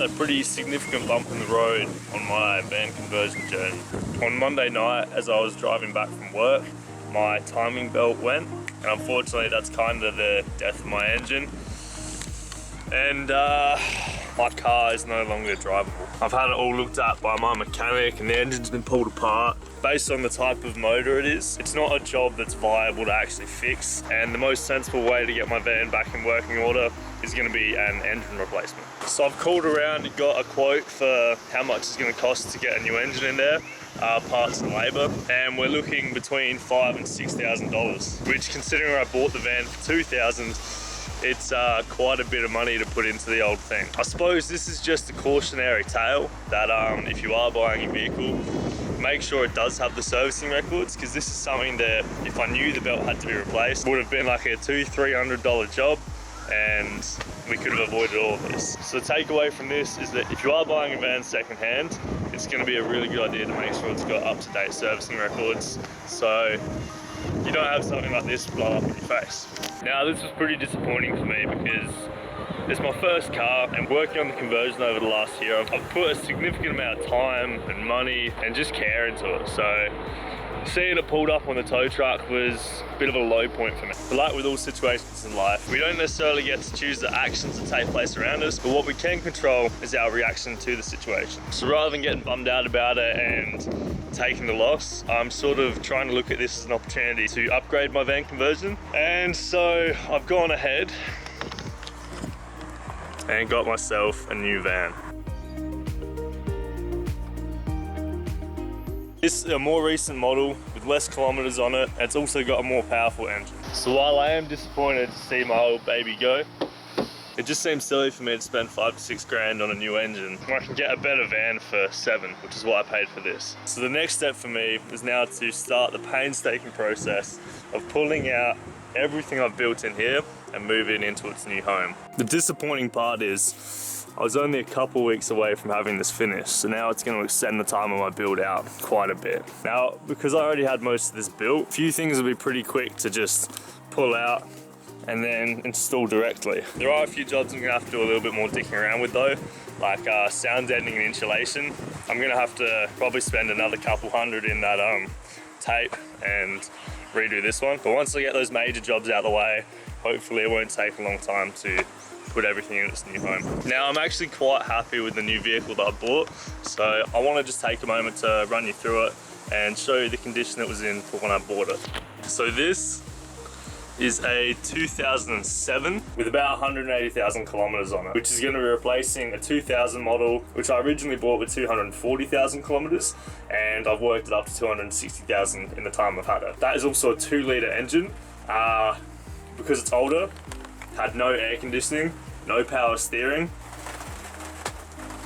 a pretty significant bump in the road on my van conversion journey. On Monday night, as I was driving back from work, my timing belt went, and unfortunately that's kind of the death of my engine. And my car is no longer drivable. I've had it all looked at by my mechanic and the engine's been pulled apart. Based on the type of motor it is, it's not a job that's viable to actually fix, and the most sensible way to get my van back in working order is going to be an engine replacement. So I've called around and got a quote for how much it's going to cost to get a new engine in there, parts and labour, and we're looking between $5,000 and $6,000, which, considering I bought the van for $2,000, it's quite a bit of money to put into the old thing. I suppose this is just a cautionary tale that if you are buying a vehicle, make sure it does have the servicing records, because this is something that, if I knew the belt had to be replaced, would have been like a $200-300 job, and we could have avoided all of this. So the takeaway from this is that if you are buying a van secondhand, it's going to be a really good idea to make sure it's got up-to-date servicing records, so you don't have something like this blow up in your face. Now, this was pretty disappointing for me because it's my first car, and working on the conversion over the last year, I've put a significant amount of time and money and just care into it. So seeing it pulled up on the tow truck was a bit of a low point for me. But like with all situations in life, we don't necessarily get to choose the actions that take place around us, but what we can control is our reaction to the situation. So rather than getting bummed out about it and taking the loss, I'm sort of trying to look at this as an opportunity to upgrade my van conversion. And so I've gone ahead and got myself a new van. This is a more recent model with less kilometers on it. It's also got a more powerful engine. So while I am disappointed to see my old baby go, it just seems silly for me to spend 5 to 6 grand on a new engine when I can get a better van for 7, which is what I paid for this. So the next step for me is now to start the painstaking process of pulling out everything I've built in here and moving into its new home. The disappointing part is I was only a couple weeks away from having this finished, so now it's going to extend the time of my build out quite a bit. Now, because I already had most of this built, a few things will be pretty quick to just pull out and then install directly. There are a few jobs I'm gonna have to do a little bit more dicking around with though, like sound deadening and insulation. I'm gonna have to probably spend another couple hundred in that tape and redo this one. But once I get those major jobs out of the way, hopefully it won't take a long time to put everything in its new home. Now, I'm actually quite happy with the new vehicle that I bought, so I wanna just take a moment to run you through it and show you the condition it was in for when I bought it. So this is a 2007 with about 180,000 kilometers on it, which is going to be replacing a 2000 model, which I originally bought with 240,000 kilometers, and I've worked it up to 260,000 in the time I've had it. That is also a 2-litre engine. Because it's older, had no air conditioning, no power steering,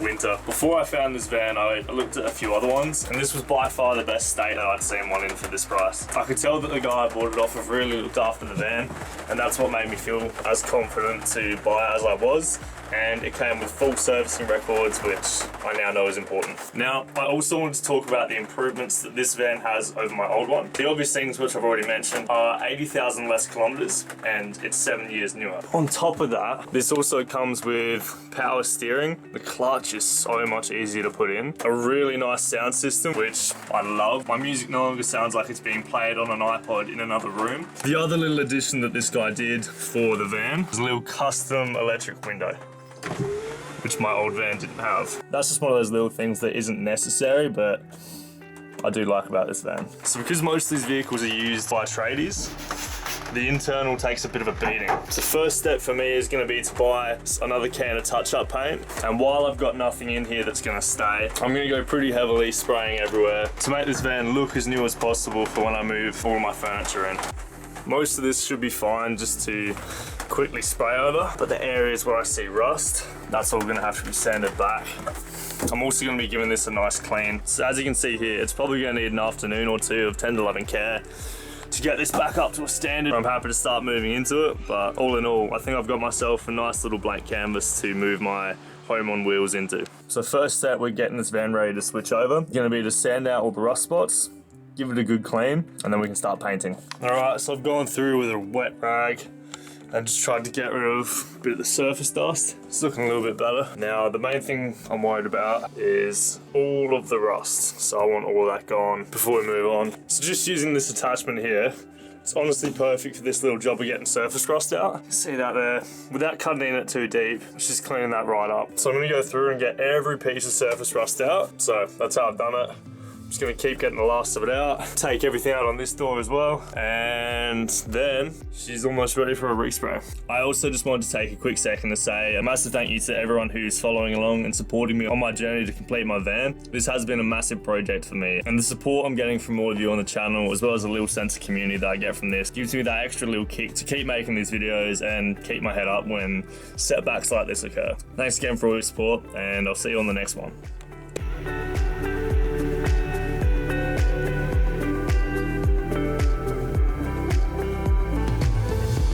winter. Before I found this van, I looked at a few other ones, and this was by far the best state that I'd seen one in for this price. I could tell that the guy I bought it off of really looked after the van, and that's what made me feel as confident to buy as I was. And it came with full servicing records, which I now know is important. Now, I also wanted to talk about the improvements that this van has over my old one. The obvious things, which I've already mentioned, are 80,000 less kilometers, and it's 7 years newer. On top of that, this also comes with power steering. The clutch is so much easier to put in. A really nice sound system, which I love. My music no longer sounds like it's being played on an iPod in another room. The other little addition that this guy did for the van is a little custom electric window, which my old van didn't have. That's just one of those little things that isn't necessary, but I do like about this van. So because most of these vehicles are used by tradies, the internal takes a bit of a beating. So the first step for me is gonna be to buy another can of touch-up paint. And while I've got nothing in here that's gonna stay, I'm gonna go pretty heavily spraying everywhere to make this van look as new as possible for when I move all my furniture in. Most of this should be fine just to quickly spray over, but the areas where I see rust, that's all gonna have to be sanded back. I'm also gonna be giving this a nice clean. So as you can see here, it's probably gonna need an afternoon or two of tender loving care to get this back up to a standard. I'm happy to start moving into it, but all in all, I think I've got myself a nice little blank canvas to move my home on wheels into. So first step, we're getting this van ready to switch over. Gonna be to sand out all the rust spots, give it a good clean, and then we can start painting. All right, so I've gone through with a wet rag and just tried to get rid of a bit of the surface dust. It's looking a little bit better. Now, the main thing I'm worried about is all of the rust. So I want all that gone before we move on. So just using this attachment here, it's honestly perfect for this little job of getting surface rust out. See that there? Without cutting in it too deep, it's just cleaning that right up. So I'm gonna go through and get every piece of surface rust out. So that's how I've done it. Just gonna keep getting the last of it out. Take everything out on this door as well. And then she's almost ready for a respray. I also just wanted to take a quick second to say a massive thank you to everyone who's following along and supporting me on my journey to complete my van. This has been a massive project for me, and the support I'm getting from all of you on the channel, as well as a little sense of community that I get from this, gives me that extra little kick to keep making these videos and keep my head up when setbacks like this occur. Thanks again for all your support, and I'll see you on the next one.